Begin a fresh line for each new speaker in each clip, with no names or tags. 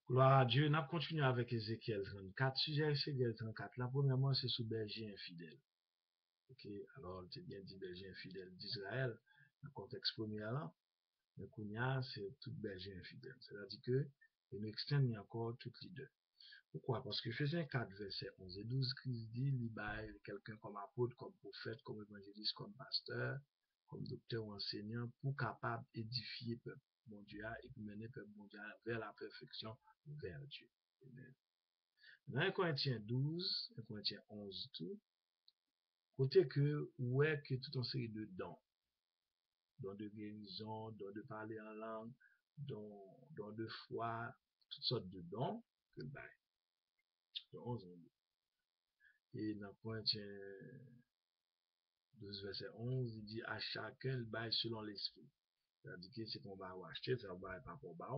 Gloire à Dieu, n'a continué avec Ézéchiel 34. Sujet Ézéchiel 34. La premièrement, c'est sous berger infidèle. Ok, alors, tu bien dit berger infidèle d'Israël, dans le contexte premier là. Mais Kounia, c'est tout berger infidèle. C'est-à-dire que, il nous extend encore toutes les deux. Pourquoi? Parce que Ephésiens 4, versets 11 et 12, Christ dit, il baille quelqu'un comme apôtre, comme prophète, comme évangéliste, comme pasteur, comme docteur ou enseignant, pour capable d'édifier le peuple mondial et puis mener le peuple mondial vers la perfection, vers Dieu. Amen. Dans 1 Corinthiens 12, 1 Corinthiens 11, tout, côté que, ouais, que toute une série de dons de guérison, dons de parler en langue, dons de foi, toutes sortes de dons que le bail. De 11 en 12. Et dans Corinthiens 12, verset 11, il dit à chacun le bail selon l'esprit. C'est-à-dire que c'est qu'on va acheter, ça va pas pour bas.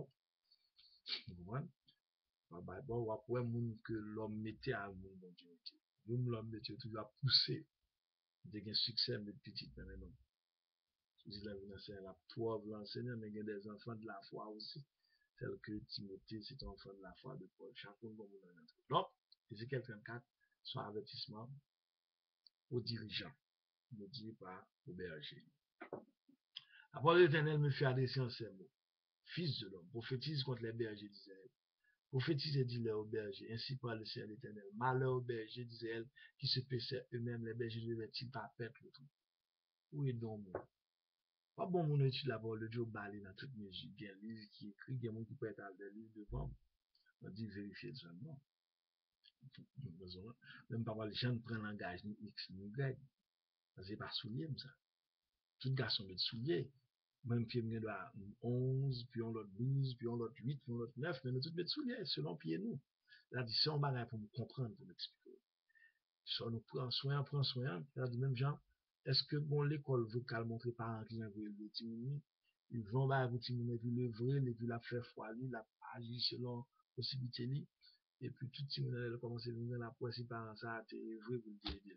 Vous comprenez? On va bon, après, que l'homme mettait à mon bon Dieu. L'homme mettait toujours à pousser. Il y a un succès, mais petit, mais non. Je dis la vie, c'est la pauvre l'enseignant, mais il y a des enfants de la foi aussi. Tel que Timothée, c'est un enfant de la foi de Paul. Chacun comme on a. Donc, Ézéchiel 34, son avertissement aux dirigeants, ne dit pas aux bergers. Après, l'Éternel me fait adresser en ces mots. Fils de l'homme, prophétise contre les bergers d'Israël. Prophétise et dis-leur aux bergers, ainsi parle le Seigneur l'Éternel. Malheur aux bergers d'Israël qui se paissaient eux-mêmes, les bergers ne devaient-ils pas perdre le tout? Où est donc mon? Pas bon mon étude la parole de Dieu balé dans toutes mesures. Il y a un livre qui écrit, il y a un monde qui peut être le livre devant. On dit vérifier seulement. Même pas les gens prennent langage ni X ni Y. C'est pas soulier, ça. Tout garçon met soulier. Même pied me doit 11, puis on l'autre 12, puis on l'autre 8, puis on l'autre 9, mais nous tous mettre soulier selon pied nous. Là, dit, c'est un bagage pour nous comprendre, pour nous expliquer. Soit nous prend soin, là, du même genre, est-ce que bon, l'école vocale montre parents qui ont le timini, ils vont bah, vous timini, puis le vrai, et puis la faire foi, la agir selon possibilité, et puis tout timini, elle commence à venir la poisse, parents, ça, c'est vrai, vous le dites.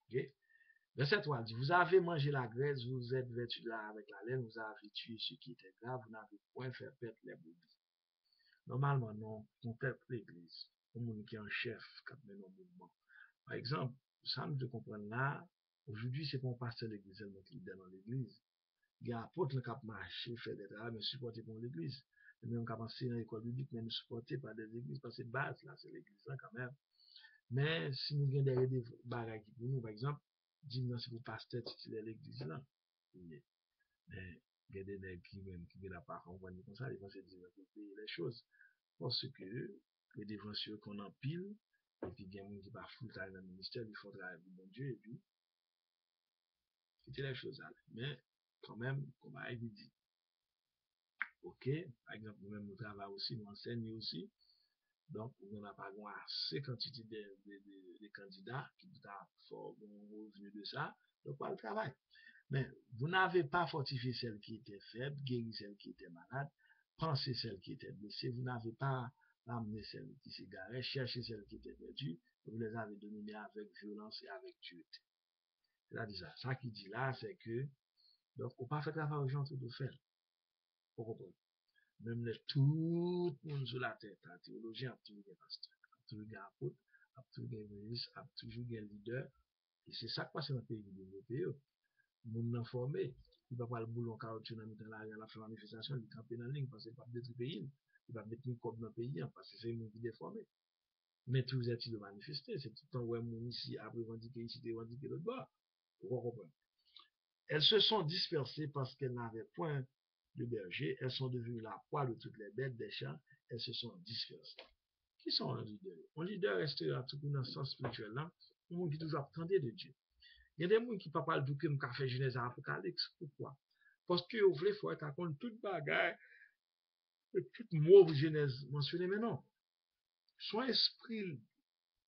Ok? Verset 3 dit, vous avez mangé la graisse, vous êtes vêtus là avec la laine, vous avez tué ce qui était grave, vous n'avez point fait perdre les brebis. Normalement, non, on fait l'église. Au monde qui est un chef, qui a mené au mouvement. Par exemple, ça nous de comprendre là, aujourd'hui, c'est pas un pasteur de l'église, c'est notre leader dans l'église. Il y a un apôtre qui a marché, fait des travaux, mais supporté par l'église. Et même qui a passé dans l'école biblique, mais nous supporté par des églises, parce que base, là, c'est l'église là quand même. Mais si nous avons des bagages qui pour nous, par exemple, dis-nous c'est pour pasteur titulaire de l'église là. Mais il y a des nègres qui même qui ne pas comprendre comme ça, ils vont se dire les choses. Parce que les défenseurs qu'on empile, et puis il y a des gens qui pas full time dans le ministère, ils font travailler pour mon Dieu, et puis c'était les choses là. Mais quand même, comme il dit, ok, par exemple, nous-mêmes nous travaillons aussi, nous enseignons aussi, donc on n'a pas assez quantité de candidats qui doivent avoir un revenu de ça, donc pas le travail. Mais vous n'avez pas fortifié celle qui était faible, guéri celle qui était malade, pensé celle qui était blessée, vous n'avez pas amené celle qui s'égarait, cherché celle qui était perdue, vous les avez dominées avec violence et avec dureté. C'est-à-dire ça. Ça qui dit là, c'est que, donc, on pas fait travail aux gens tout de faire. Pour comprendre. Même tout le monde sur la tête, la théologie a toujours des pasteurs, a toujours des apôtres, a toujours des évangélistes, a toujours des leaders. Et c'est ça qui passe dans le pays développé. Moun nan formé, il va pas le boulot caoutchouc dans la fait manifestation, il campe dans la ligne parce qu'il va pas détruire le pays, il va mettre une copie dans le pays parce que c'est une qui déformé. Mais tous êtes de manifester, c'est tout le temps où moun ici a revendiqué ici, revendiqué l'autre bord. Pour comprendre. Elles se sont dispersées parce qu'elles n'avaient point de berger, elles sont devenues la proie de toutes les bêtes des champs, elles se sont dispersées. Qui sont les leaders? Un leader restera tout dans le sens spirituel là, un monde qui toujours attendait de Dieu. Il y a des gens qui ne parlent pas du tout comme fait Genèse à Apocalypse. Pourquoi? Parce que vous voulez faire raconter toute bagarre, toute mot Genèse mentionné, mais non. Son esprit,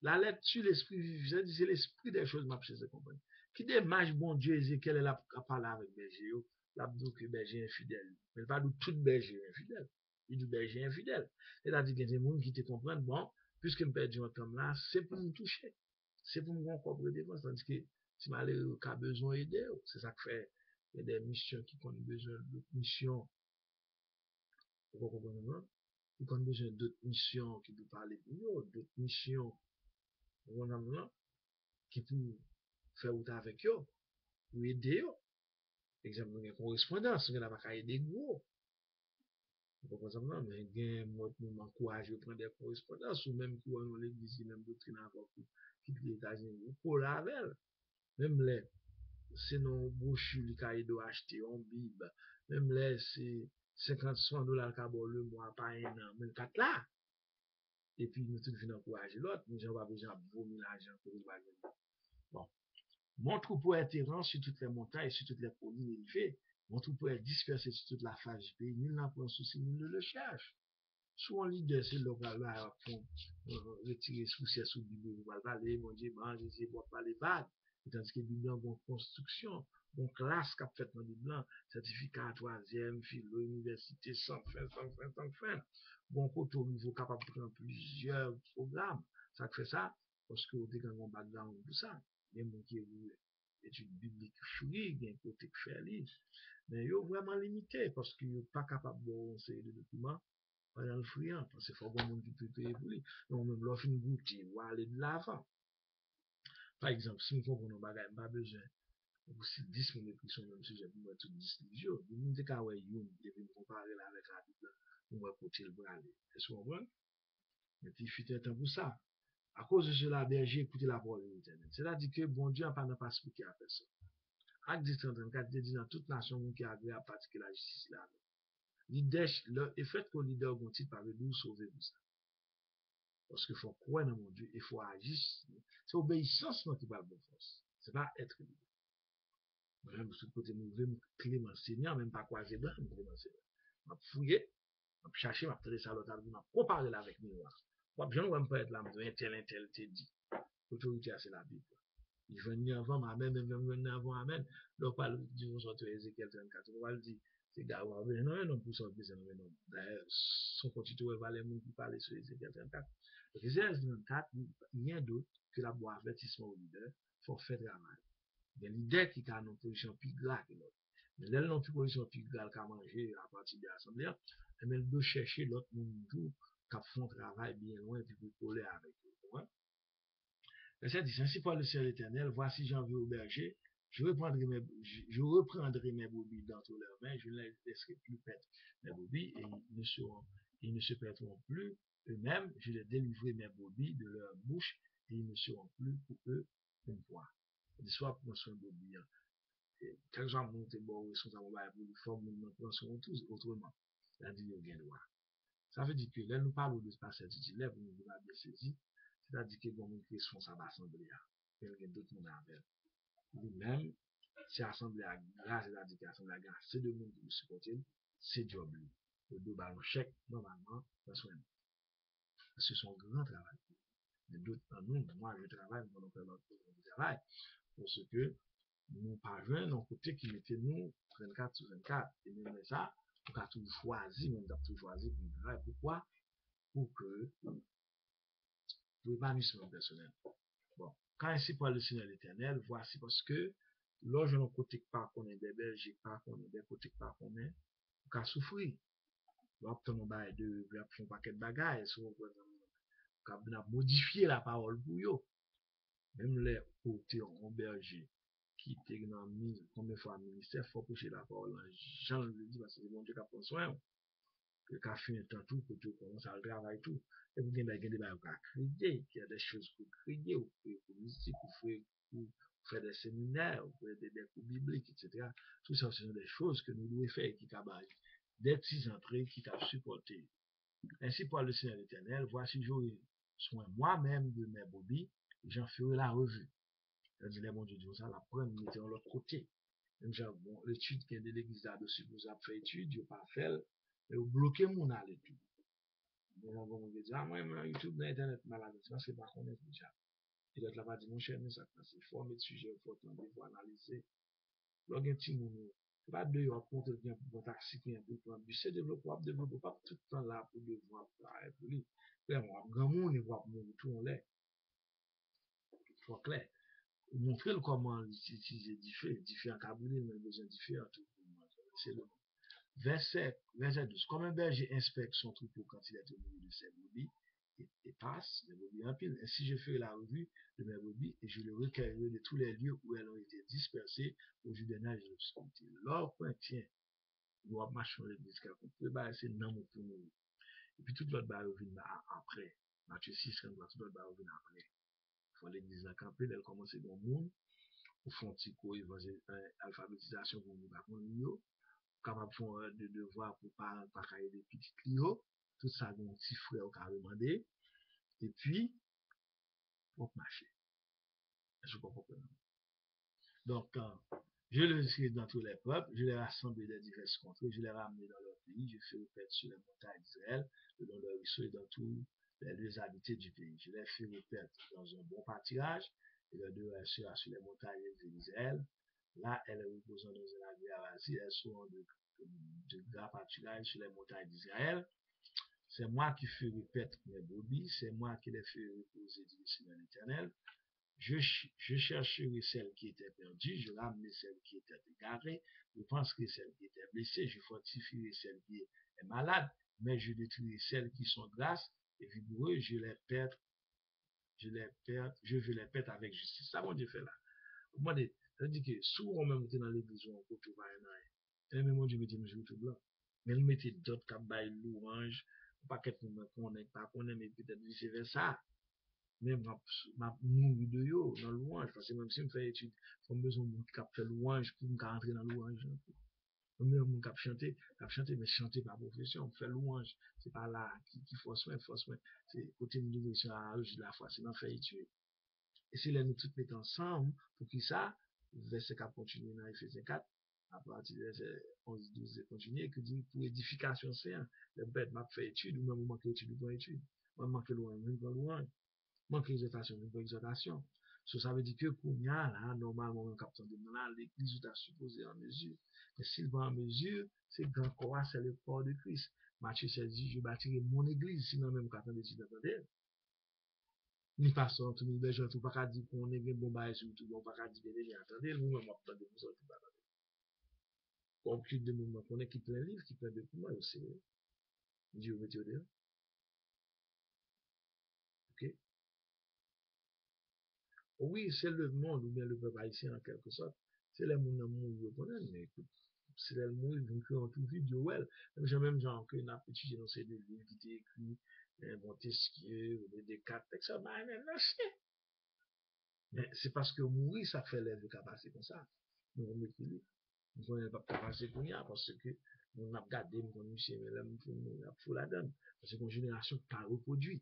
la lettre sur l'esprit vivant, c'est l'esprit des choses, ma chère compagnie. Qui démarche, bon Dieu, Ézéchiel, elle a parlé avec berger, la dit que berger infidèle. Mais pas de tout berger infidèle. Il dit berger infidèle. C'est-à-dire qu'il y a des gens qui te comprennent, bon, puisque me perdu un temps là, c'est pour me toucher. C'est pour me comprendre défense. Tandis que si malheureux qui a besoin d'aider, c'est ça que fait. Il y a des missions qui ont besoin de missions. Vous comprenez? il a besoin d'autres missions qui peuvent parler pour eux, d'autres missions, qui peuvent faire autant avec eux, pour aider eux. Exemple, une correspondance, on n'a pas qu'à aider gros. Par exemple, mais il y a un encourage à prendre des correspondances, ou même qui ont l'église, qui même doctrine encore, qui les États-Unis, pour la avec. Même les, c'est nos brochures, les cahiers de acheter, en Bible, même les, c'est 50 $, le mois, pas un an, même 4 là. Et puis, nous tous venons encourager l'autre, nous n'avons pas besoin de vomir l'argent pour le bagage. Bon. Mon troupeau est errant sur toutes les montagnes, sur toutes les collines élevées. Mon troupeau est dispersé sur toute la face du pays. Nul n'en prend souci, nul ne le cherche. Souvent, l'idée, c'est le là, pour retirer souci sous le Bible, vous allez parler, mon Dieu, manger, c'est pour pas les vagues. Tandis que le Bible, bon construction, bon classe qu'a fait dans le Bible, certificat troisième, philo, université, sans fin. Bon côté au niveau capable de prendre plusieurs programmes. Ça fait ça, parce que vous avez un background pour ça. Il y a des gens qui ont études bibliques chouries, il y a un côté qui fait livre. Mais ils sont vraiment limités, parce qu'ils ne sont pas capables de voir une série de documents dans le friand, parce qu'il faut que le monde qui peut payer pour lui. Donc, même l'offre une goûter, ou aller de l'avant. Par exemple, si nous comprenons un bagage, pas besoin, ou si 10 minutes qui sont même sujet, pour moi, tout 10 livres, nous nous disons ouais, you, et puis nous comparer avec la Bible, nous va côté le bras aller. Est-ce que vous comprenez? Mais il fut un temps pour ça. À cause de cela, berger écoutez la parole de l'Éternel. C'est-à-dire que bon Dieu n'a pas expliqué à personne. Acte 1034 dit dans toute nation qui a agréé à pratiquer la justice là. L'idée, le fait que le leader gonti par nous sauver vous ça. Parce qu'il faut croire dans mon Dieu, il faut agir. C'est obéissance qui va de force. C'est pas être libre. Moi-même, de ce côté, nous voulons Clément Seigneur, même pas croiser blanc, nous Clément Seigneur. On va fouiller, on va chercher, on va traiter ça à l'autre, on va comparer avec nous. Je ne vais pas être là, un tel, t'es dit. L'autorité, c'est la Bible. Il venir avant, amen, même avant, amen. Là, on parle du mot sur Ézéchiel 34. On va le dire, c'est gars, non, non, pour sortir, c'est non. D'ailleurs, son continu va les gens qui parlent sur Ézéchiel 34. Ézéchiel 34, il y a d'autres que la boîte avertissement au leader, faut faire travail. Il y a l'idée qui a une position plus grave que l'autre. Mais là, non plus position plus grave qu'à manger à partir de l'assemblée, mais elle doit chercher l'autre monde qui font travail bien loin, puis pour coller avec eux. Verset 10. Ainsi parle le Seigneur l'Éternel, voici j'en vais au berger, je reprendrai mes brebis d'entre leurs mains, je ne les laisserai plus perdre mes brebis, et ils ne se perdront plus eux-mêmes, je les délivrerai mes brebis de leur bouche, et ils ne seront plus pour eux une voix. L'histoire pour son brebis. Quand j'en monte, bon, ils sont en bas pour les formes, nous prend soin tous autrement. La dit, il y a droit. Ça veut dire que là, nous parlons de ce passage titulaire, vous nous avez bien saisi. C'est-à-dire que bon, nous responsable assemblée, il y a d'autres monde avec. Lui-même, si assemblée à grâce, c'est-à-dire qu'assemblée à grâce, c'est de monde qui nous supportent, c'est job lui. Le deux ballons chèque, normalement, parce que c'est son grand travail. Mais d'autres, nous, moi, je travaille, nous allons faire notre travail, parce que nous parvenons d'un côté qui mettait nous 34 sur 24. Et même ça, on a toujours choisi, on a toujours choisi pour nous travailler. Pourquoi? Pour que, pour l'épanouissement personnel. Bon, quand ainsi parle le Seigneur l'Éternel, voici parce que là, je ne côté pas qu'on est des bergers, pas qu'on est des côtés pas qu'on est, on a souffrir. Là, on va de faire un paquet de bagages, on va modifier la parole pour eux. Même les côtés en berger qui étaient dans le combien de fois ministère, il faut prêcher la parole. Jean le dit parce que c'est bon Dieu qui prend soin. Le café est un tout, pour tout, commence à travailler tout. Et vous avez des choses à créer, il y a des choses pour créer, pour musique, pour faire des séminaires, pour faire des cours bibliques, etc. Tout ça, ce sont des choses que nous devons faire qui travaillent. Des petits entrées qui t'ont supporté. Ainsi parle le Seigneur l'Éternel, voici j'aurai soin moi-même de mes brebis, et j'en ferai la revue. C'est-à-dire, les bons Dieu disent ça, la prendre, mettez de l'autre côté. Même genre, bon, l'étude qui est de l'église là-dessus, vous avez fait étude, vous pas fait, mais vous bloquez mon à l'étude. Mais là, bon, vous dites, ah, moi, YouTube, dans Internet, malade, parce que par contre, déjà. Et l'autre là-bas dit, mon cher, mais ça, c'est faut mettre sujet, il faut attendre, il faut analyser. Là, il y a un petit monde, c'est pas de yon compte bien pour taxi, bien pour prendre, c'est développer, pas tout le temps là pour devoir, pour lui. Mais moi, grand monde, il voit mon tout en l'air. Faut clair. Montrer comment utiliser différents cabinets, mais besoin différents. C'est le verset 12. Comme un berger inspecte son troupeau quand il est au milieu de ses brebis, et passe les brebis en pile. Ainsi je ferai la revue de mes brebis et je le recueillerai de tous les lieux où elles ont été dispersées au jour des neiges de l'obscurité. L'or point tient, nous avons marché dans l'église, c'est non pour nous. Et puis toute l'autre barre revient après. Matthieu 6, toute l'autre barre revient après. Il faut l'église la camper, elle commence dans le monde, au fond, alphabétisation pour nous apprendre, capable de faire des devoirs pour pas cahier des petits clios, tout ça, mon petit frère au carré demandé, et puis, pour marcher. Je comprends pas. Donc, je les ai dans tous les peuples, je les ai rassemblés des diverses contrées, je les ai ramenés dans leur pays, je fais repaître sur les montagnes d'Israël, dans leur ruisseaux et dans tous les lieux habités du pays. Je les fais repaître dans un bon pâturage, et les deux sur les montagnes d'Israël. Là, elles reposant dans un agréable asile, elles sont de grands pâturages sur les montagnes d'Israël. C'est moi qui fais repaître mes brebis, c'est moi qui les fais reposer, dit le Seigneur l'Éternel. Je chercherai celles qui étaient perdues, je ramenerai celles qui étaient égarées, je penserai celles qui étaient blessées, je fortifierai celles qui est malade, mais je détruirai celles qui sont grasses et vigoureuses, je veux les perdre avec justice. Ça, mon Dieu fait là. Moi, ça dit que souvent, même dans l'église, on peut trouver un même mon Dieu mettait mes tout blanc. Mais il mettait d'autres qui baillent louange, pas qu'être qu'on n'est pas qu'on aime, mais peut-être vice versa. Mais ma mourir de yo dans louange, parce que même si je fais étude, j'ai besoin de qui fait louange pour me rentrer dans louange. Même mon cap chanter, mais chanter par profession, on fait louange. C'est pas là qui force moi. C'est côté de direction à la foi, c'est dans faire étude. Et si nous tous mettons ensemble, pour qui ça, verset 4 continue dans Ephésiens 4, à partir de verset 11, 12, continue, que dit pour édification, c'est le bête m'a fait étude, ou même manque étude, ou pas étude. Moi, manque louange, même pas louange. Manque exhortation, même pas exhortation. Ça veut dire que pour nous, là, normalement, on capte dans l'église, où tu supposé en mesure. Mais s'il va en mesure, c'est grand corps, c'est le corps de Christ. Matthieu 16 dit, je bâtirai mon église, sinon même quand on décide d'entendre. Ni pastor, tout nous besoin tout pas dire qu'on est bon bail sur tout, on pas dire que attendez, nous même attendez vous autres pas attendez. Comme plus de mouvement qu'on est qui plein livre, qui plein de documents aussi. Dieu veut dire. OK. Oui, c'est le monde ou bien le peuple haïtien en quelque sorte. C'est les monde mourir connaît, mais écoute, c'est les mourir donc en tout vidéo well. J'ai même genre que n'a étudié dans ces deux livres qui étaient écrits Montesquieu, Descartes, ça bah même mais c'est parce que mourir ça fait les capacités comme ça. Nous on équilibre. Nous ne pouvons pas passer pour rien parce que nous avons gardé, nous avons monsieur, mais là, nous avons la donne. Parce que une génération qui pas reproduit.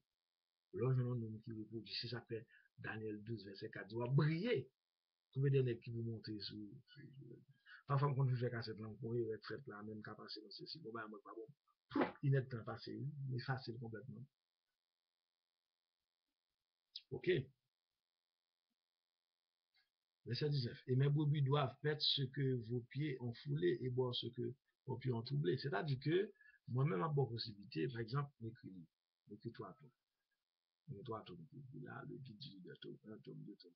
Là, nous qui reproduit, c'est ça que Daniel 12, verset 4 doit briller. Trouver des nègres qui vous montrent sur. Parfois, quand je fais casser plan pour y retraite là, même qu'à passer dans ceci, bon, ben, moi, pas bon. Il n'est pas passé, mais facile complètement. OK. Verset 19. Et mes brebis doivent mettre ce que vos pieds ont foulé et boire ce que vos pieds ont troublé. C'est-à-dire que moi-même, à bonne possibilité, par exemple, m'écris toi, toi, là, le guide du leader, un tome, deux tomes.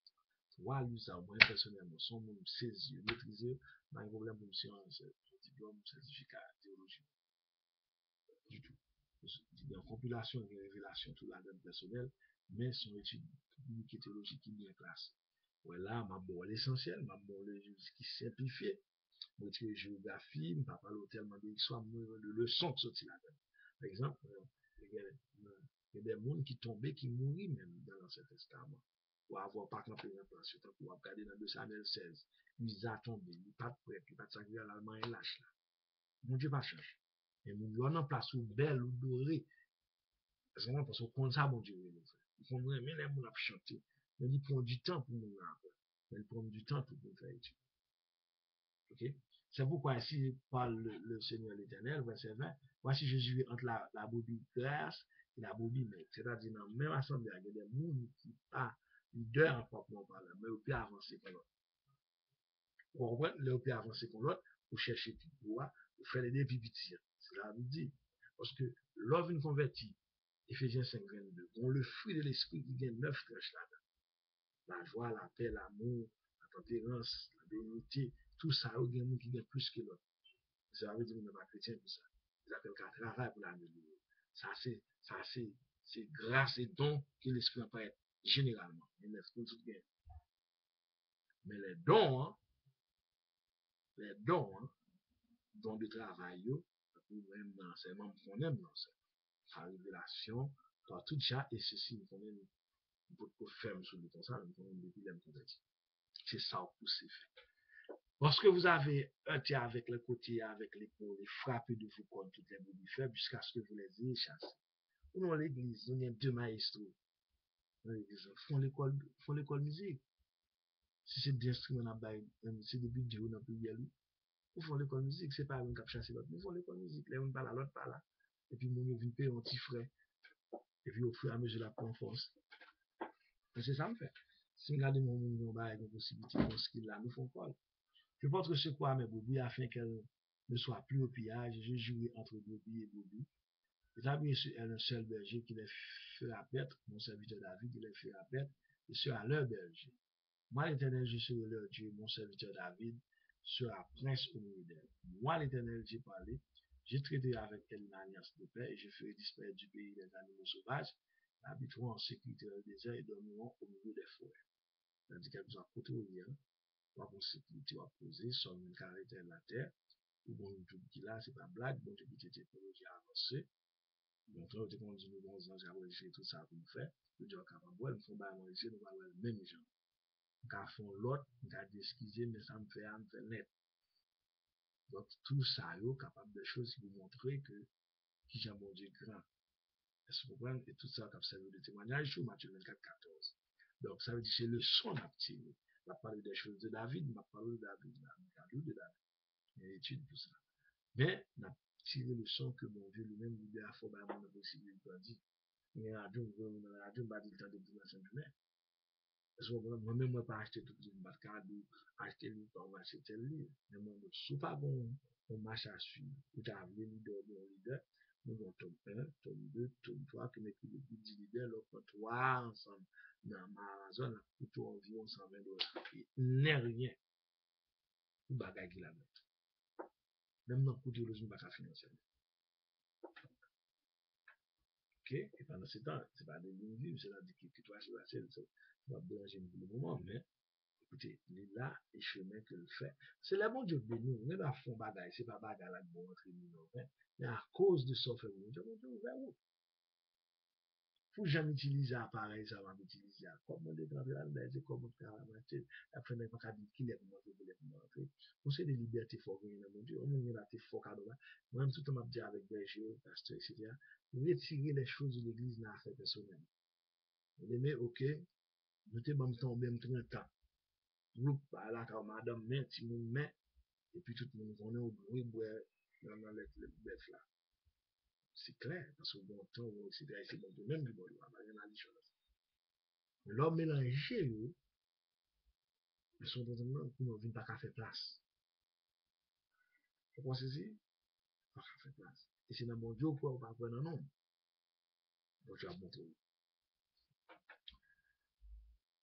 Trois, lui, ça, moi, personnellement, son monde saisi, maîtrisé, pas un problème pour me faire un diplôme, certificat, théologie. Du tout. Il y a une compilation, une révélation, tout la donne personnelle, mais son étude publique et théologique qui est bien classe. Voilà, ma bon l'essentiel, ma bon le qui simplifié. Moi, je géographie, je parle tellement d'histoire, de leçons qui sortent là-dedans. Par exemple, il y a des gens qui tombaient, qui mourent même dans l'Ancien Testament. Pour avoir pas campé dans la place, pour regarder dans 2 Samuel 16. Ils ont tombé, ils pas de prêt, ils pas de sacrifice à l'Allemagne et lâche là. Mon Dieu, pas change. Et mon Dieu, on en place où belle ou dorée. Parce qu'on compte ça, mon Dieu, il faut mais les gens ont chanté. Mais il prend du temps pour nous apprendre. Il prend du temps pour nous faire étudier. OK? C'est pourquoi ici parle le Seigneur l'Éternel, verset 20. Voici Jésus entre la brebis grasse et la brebis maigre. C'est-à-dire, dans la même assemblée, il y a des gens qui pas leader en proprement parlant, mais au plus avancé que l'autre. Pour comprendre, le plus avancé que l'autre, pour chercher tout droit, pour faire les dépipitiers. C'est là qu'il dit. Parce que l'homme une convertie, Ephésiens 5, 22, dont le fruit de l'esprit qui gagne 9 tranches là-dedans. La joie, la paix, l'amour, la tempérance, la bénité, tout ça, il y a qui gagne plus que l'autre. Ça veut dire qu'on n'est pas chrétien pour ça. Ils appellent qu'à travail pour l'améliorer. C'est grâce et don que l'esprit peut être généralement. Il l'esprit tout bien. Mais les dons de travail, ou même dans ces membres qu'on aime dans ça, par révélation, par tout ça, et ceci, nous connaissons beaucoup ferme sur le comme ça, nous connaissons depuis l'aime converti. C'est ça pour c'est fait. Lorsque vous avez heurté avec le côté, avec l'épaule, et frappé de vos cordes toutes les brebis faibles jusqu'à ce que vous les ayez chassées. Ou dans l'église, on a deux maestros. Dans l'église, font l'école musique. Si c'est des instruments, c'est des vidéos dans le pays, ou font l'école musique, c'est pas un cap chasser l'autre, mais font l'école musique. Là, on parle à l'autre, pas là. Et puis, mon vient payer un petit frais. Et puis, au fur et à mesure, la prend force. Et c'est ça me fait. Si on regarde mon monde, on a une possibilité de ce qu'il a, nous font quoi. Je pense que c'est quoi mes brebis afin qu'elles ne soient plus au pillage. Je jouais entre brebis et brebis. Et là, bien sûr, elle est un seul berger qui les fait apparaître, mon serviteur David, qui les fait apparaître, et sera leur berger. Moi, l'Éternel, je serai leur Dieu, mon serviteur David sera prince au milieu d'elle. Moi, l'Éternel, j'ai parlé, j'ai traité avec elle une alliance de paix, et je ferai disparaître du pays les animaux sauvages, habiteront en sécurité dans le désert et dormiront au milieu des forêts. C'est-à-dire qu'elles ont côté au lien, pas pour sécurité à poser, sur une caractère de la terre, ou bon, tout qui là, c'est pas blague, bon, j'ai des technologies avancées. Donc, là, on dit, nous, bon, j'ai enregistré tout ça pour nous faire. Nous disons, capable, nous faisons pas enregistrer, nous allons le même genre. Nous faisons l'autre, nous avons excusé, mais ça me fait net. Donc, tout ça, est capable de choses qui vous montrer que, qui j'ai mon Dieu grand. Est-ce que vous comprenez? Et tout ça, qui a servi de témoignage sur Matthieu 24, 14. Donc, ça veut dire que c'est le son à tirer. On a parlé des choses de David, on a parlé de David, on a parlé de David. Il y a étude pour ça. Mais, on a tiré le son que mon Dieu lui-même lui a fait, bah, mon possibilité de dire. Mais à Dieu, pas dit le temps de dire la semaine. Parce que moi-même, moi, pas acheter tout le monde, cadeau, acheter le temps, acheter tel livre. Mais moi, je ne pas bon, on marche à suivre. Vous avez les leaders, mon leader, nous avons tome 1, tome 2, tome 3, qui n'est plus depuis 10 leaders, l'autre 3 ensemble. Dans Amazon, là, coûte environ $120. Et n'est rien. Ou bagage qui la mettre. Même dans le coût de l'eau, je ne pas financièrement. Ok? Et pendant ce temps, ce n'est pas des lignes vives, c'est-à-dire que toi, c'est la seule, ça va déranger pour le moment, mais écoutez, il est là, et chemin que le fait. C'est là, bon Dieu béni, on est dans le fond bagaille, c'est pas bagaille là, bon, entre nous, mais à cause de ça, fait, bon Dieu, ouvert où? Faut jamais utiliser appareil, ça va m'utiliser. Comme on est dans la c'est comme on fait à la moitié. Après, on pas dire qu'il est pour montrer, qu'il est pour montrer. Pour c'est des libertés, il faut venir dans mon Dieu. On est là, t'es fort cadeau là. Moi-même, tout le monde dit avec berger, pasteur, etc. Retirer les choses de l'église dans l'affaire personnelle. On aimait, ok, nous t'es bon tomber, me 30 ans. Groupe, là, quand madame met, si nous met, et puis tout le monde connaît au bruit, dans les bêtes là. C'est clair, parce que bon temps, c'est bon, même du bon, il n'y a pas de chose. L'homme mélangé, ils sont dans un monde où on ne vient pas faire place. Vous pensez ça? Pas faire place. Et c'est dans mon Dieu pour pas prendre un nom. Donc, je vais montrer.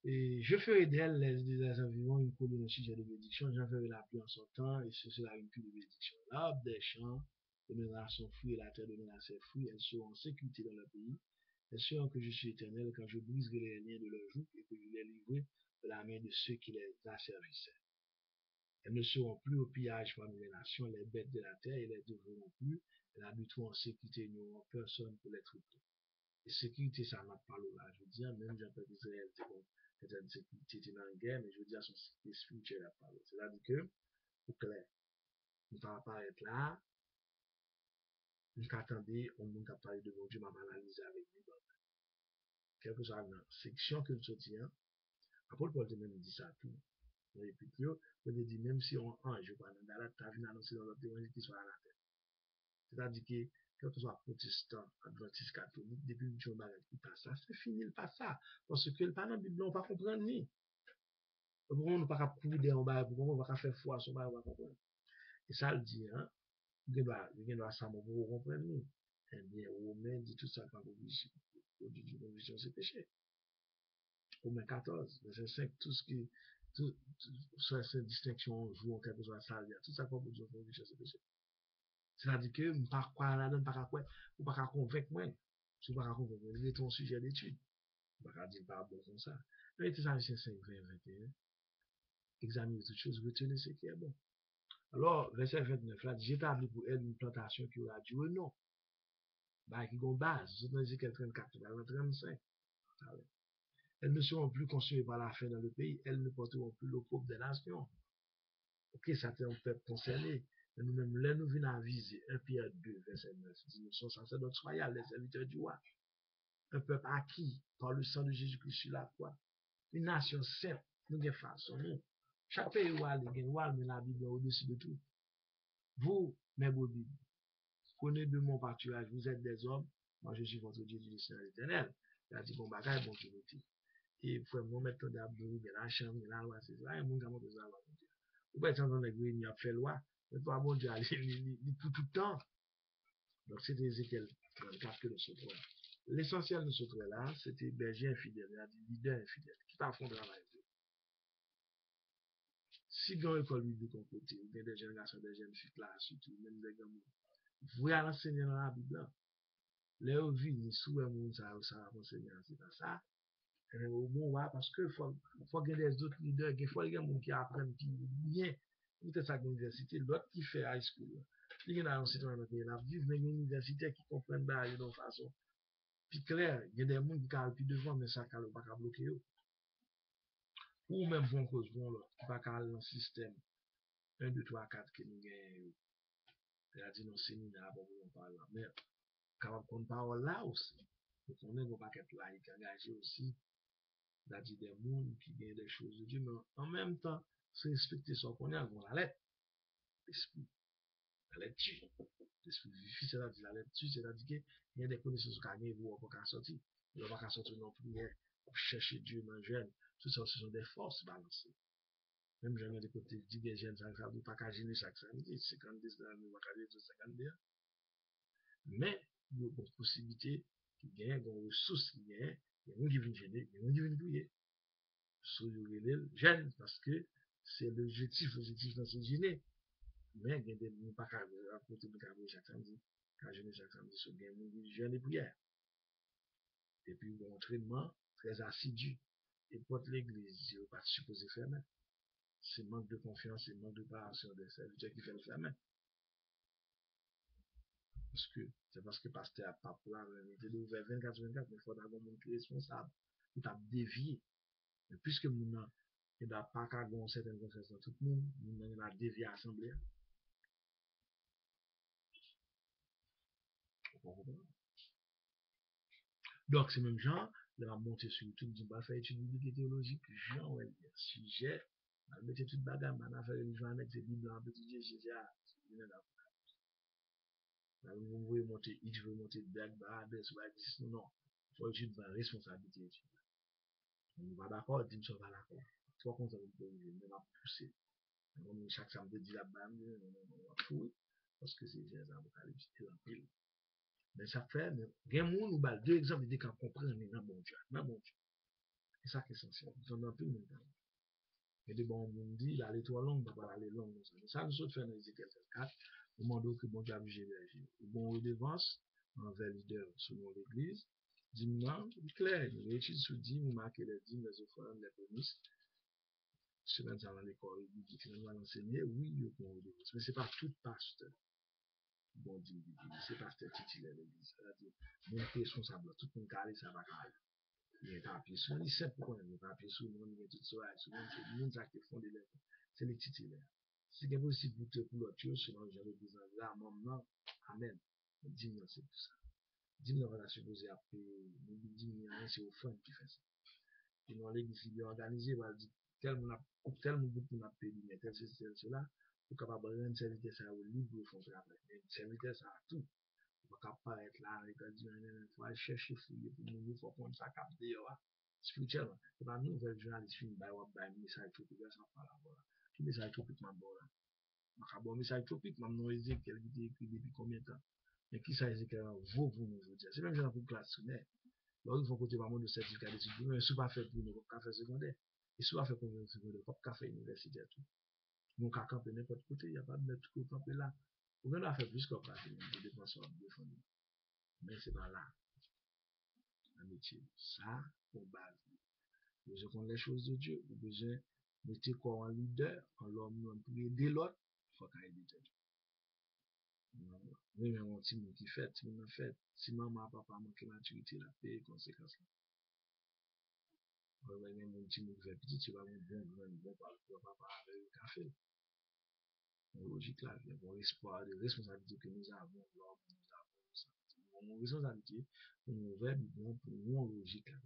Et je ferai d'elle les environs une colonne de sujet de bénédiction. J'en ferai la pluie en son temps, et ce sera une pluie de bénédiction. L'arbre des champs donnera son fruit, et la terre donnera ses fruits. Elles seront en sécurité dans le pays. Elles sauront que je suis éternel quand je briserai les liens de leur joug et que je les livrerai de la main de ceux qui les asservissaient. Elles ne seront plus au pillage parmi les nations, les bêtes de la terre, et les devront plus. Elles habiteront en sécurité, ils n'auront personne pour les trouver. Et sécurité, ça m'a parlé là. Je veux dire, même j'appelle Israël, c'est bon, c'est une sécurité, c'est dans la guerre, mais je veux dire, son sécurité spirituelle à parler. C'est-à-dire que, pour clair, on ne va pas être là, on attendait, on ne va pas parler de mon Dieu, m'a analysé avec lui. Quelque chose dans la section que je dis, Apôtre Paul même dit ça tout. Et puis, je dis, même si on ange, pas dans la ta vie annoncer dans l'autre évangile qui soit à la tête. C'est-à-dire que, quel que soit protestant, adventiste, catholique, depuis que je ne pas ça, c'est fini, il pas ça. Parce que le pas dans la Bible, on ne va pas comprendre ni. Pourquoi on ne va pas courir en bas, pourquoi on ne va pas faire foi sur bas, on va comprendre. Et ça le dit, hein, il doit savoir pour comprendre ni. Eh bien, Romain dit tout ça par obligation. L'obligation, c'est péché. Romain 14, verset 5, tout ce qui, soit cette distinction, joue en quelque chose à ça, tout ça par obligation, c'est péché. C'est-à-dire que, je ne pas quoi là-dedans, pas quoi, ou pas convaincre moi. Si vous pas convaincre moi, c'est ton sujet d'étude. Je ne pas dire pas bon comme ça. Mais c'est ça, c'est 5, 20, 21. Examiner toutes choses, retenez ce qui est bon. Alors, verset 29, là, j'établis pour elle une plantation qui aura du renom. Bah, qui a une base. C'est dans Ézéchiel 34, 35. Elles ne seront plus consumées par la faim dans le pays. Elles ne porteront plus le pauvre des nations. Ok, ça c'est un peuple concerné. Mais nous-mêmes, là, nous venons aviser. 1 Pierre 2, verset 9. Dit, nous sommes sacerdotes royaux, les serviteurs du roi. Un peuple acquis par le sang de Jésus-Christ sur la croix. Une nation sainte. Nous avons façon. Chaque pays où il y a mais la Bible est au-dessus de tout. Vous, mes beaux Bibles, prenez de mon pâturage, vous êtes des hommes. Moi, je suis votre Dieu du Seigneur éternel. Il a dit, bon, bagaille, bon, tu le et faut me mettre d'abord de la chambre, la loi, c'est ça, et mon gamin de ça, vous pouvez entendre les il y a fait loi, mais toi, bon Dieu, il pour tout le temps. Donc, c'était Ézéchiel 34 que nous se trouvons. L'essentiel de ce là, c'était berger infidèle, c'est-à-dire leader infidèle, qui pas fond de travail. Si dans l'école biblique de ton côté, il y a des jeunes garçons, des jeunes filles là, surtout, même des gamins, vous voyez l'enseigner dans la Bible, là, où vit, sous un monde, ça va enseigner, c'est pas ça. Bon, ouais, parce que faut qu'il y ait des autres leaders, il faut qu'il y ait des gens qui apprennent bien. Peut-être ça à l'université, l'autre qui fait high school. Il y a un citoyen dans le pays, là, vivre dans une université qui comprennent bien de façon. Puis clair, il y a des gens qui carrent plus devant, mais ça ne va pas bloquer. Ou même bon cause, bon l'autre, qui va carrer dans le système 1, 2, 3, 4 que nous gagnons. C'est-à-dire, nos séminaires, bon, on parle là. Mais quand on parle là aussi, on est un paquet là, il est engagé aussi. C'est-à-dire des mondes qui gagnent des choses de Dieu, mais en même temps, c'est respecter son qu'on a, la lettre. L'esprit. La lettre tue. L'esprit vivifie, c'est-à-dire la lettre tue, c'est-à-dire qu'il y a des connaissances qui gagnent, vous n'avez pas sortir. Vous n'avez pas sortir non plus pour chercher Dieu dans le jeune. Tout ça, ce sont des forces balancées. Même j'aime des côtés, dit des jeunes, ça ne veut pas qu'à gêner chaque samedi, 50, 10, ça ne va pas qu'à gêner 50 bien. Mais, il y a une possibilité qui gagne, une ressource qui gagne, il y a une qui vient gêner, il y a une qui vient douiller. Jeune, parce que c'est l'objectif dans ce gêner. Mais il y a des gens qui ne peuvent pas chaque samedi. Quand je chaque samedi, c'est bien jeûne et prière. Et puis, un entraînement très assidu. Et pour l'église, il n'est pas supposé faire main. C'est manque de confiance, c'est manque de préparation des serviteurs qui fait le faire main. C'est parce que pasteur a pas là, il était ouvert 24-24, mais il faut avoir un monde qui est responsable. Il t'a dévié. Mais puisque nous il n'y a pas qu'à avoir une certaine confiance dans tout le monde, nous avons dévié à l'assemblée. Donc, c'est même genre, il va monter sur YouTube, il va faire étude biblique et théologique, genre, ouais, sujet, il va mettre toute bagarre, il va faire le livre avec ses bibles, un petit Dieu, c'est ça. Vous voulez monter X, vous voulez monter Black, Barabès, non. Il faut étude de responsabilité. On n'est pas d'accord, on ne sommes pas d'accord. Soit qu'on s'en peut, on va pousser. Chaque samedi, dit là-bas, on va fouiller, parce que c'est des apocalypses, c'est un pile. Mais ça fait, il y a des gens qui ont deux exemples de qu'on comprend dans bon Dieu. C'est ça qui est essentiel. Nous sommes dans tout le monde. Et de bon, on dit, il a les trois langues, on va aller langue. Ça, nous autres, faisons Ézéchiel 4, au moment où bon Dieu a vu Jésus. Bon, redevance, envers leader selon l'église. Dis-moi, clair, nous étudions sur 10, nous marquons les dîmes, les offrandes, les prémices. Semaine dans l'école, nous allons enseigner, oui, il y a une redevance. Mais ce n'est pas tout pasteur. Bon Dieu, c'est pasteur titulaire de l'église. C'est-à-dire, même responsable, tout le monde carré, ça va carré. Il y a un papier sur, il sait pourquoi il y a un papier sur, il y a tout ça, c'est le monde qui font des lettres. C'est les titulaires. Si c'est possible pour l'autre chose, selon j'avais besoin de là, maintenant, amen. 10 000, c'est tout ça. 10 000, on va supposer à payer, 10 000, c'est au fond qui fait ça. Et dans l'église, il est organisé, on va dire, tellement beaucoup de pays, mais tel ceci, tel cela, pour capable de rendre serviteur ça au libre pour faire travail. Mais serviteur ça a tout. On va pas être là avec un Dieu, il faut aller chercher, fouiller pour nous, il faut prendre ça capter, spirituellement. C'est pas nous, les journalistes, film, un message tropique, ça pas là, voilà. Tout message tropique, m'a bon là. Bon message tropique, m'a non Ézéchiel qui écrit depuis combien de temps. Mais qui ça Ézéchiel vaut pour nous, je veux dire. C'est même genre pour classe, mais. Donc, il faut côté vraiment de certificat d'études, mais ce n'est pas fait pour nous, café secondaire. Et ce n'est pas fait pour nous, secondaire, pas café universitaire, tout. Nous, qu'à camper n'importe côté, il n'y a pas de mettre tout camper là. Vous pouvez faire plus qu'on passe, de dépenser de famille. Mais c'est pas là, un métier. Ça, pour base. Vous besoin connaître les choses de Dieu. Vous besoin mettre quoi en leader, en l'homme pour aider l'autre. Il faut qu'il aider Dieu. Oui, mais mon petit monde qui fait, si on fait, si maman, papa manque maturité, la paix, conséquence. Oui, mais mon petit monde qui fait petit, tu vas me bon, papa avec le café. Logique là, il y a bon espoir, de responsabilité que nous avons, l'homme, nous avons, ça. Mon responsabilité, pour nous ouvrir, bon, pour nous, en logique là.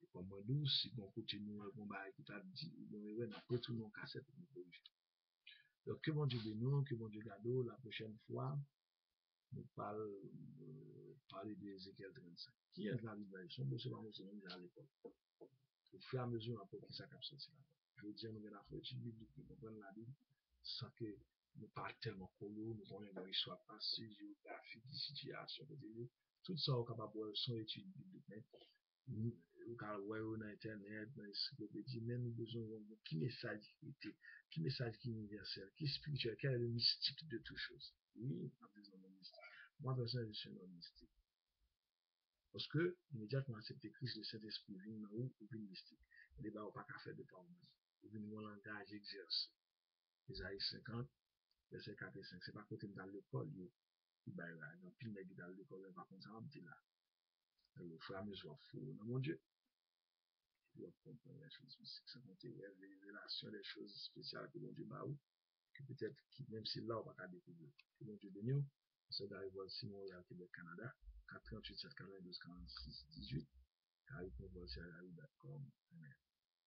Et comme moi, nous, si on continue, on va écouter, on va retourner en cassette, pour nous corriger. Donc, que mon Dieu bénisse, que mon Dieu garde, la prochaine fois, nous parler de Ézéchiel 35. Qui est la libération? C'est pas moi, c'est même à l'école. Au fur et à mesure, on a compris ça comme ça. Je veux dire, nous avons fait une Bible pour comprendre la Bible sans que nous parlions tellement colo, nous connaissons l'histoire passée, géographique, situation, tout ça, on est capable de voir son étude biblique. Nous avons voir sur Internet, dans l'encyclopédie, mais nous besoin de qui message qui message qui est universel, qui est spirituel, quel est le mystique de toutes choses. Oui, on a besoin de mystique. Moi, personnellement, je suis un homme mystique. Parce que, immédiatement, accepté Christ, le Saint-Esprit vient dans où, ou vient mystique. Et les bas, on pas qu'à faire de par vous. Ou vient mon langage exerce. Isaïe 50, verset 4 et 5. C'est pas côté dans l'école, il va y avoir pile de dans l'école, par contre, ça va me dire là. Le frère me soit fou, non, mon Dieu. Il doit comprendre les choses mystiques, ça compte les révélations, les choses spéciales que mon Dieu m'a eu, que peut-être, même si là, on va pas découvrir. Que mon Dieu bénisse. C'est d'arriver ici, Montréal, Québec, Canada. 438 792 46 18. Caricom.com. Amen.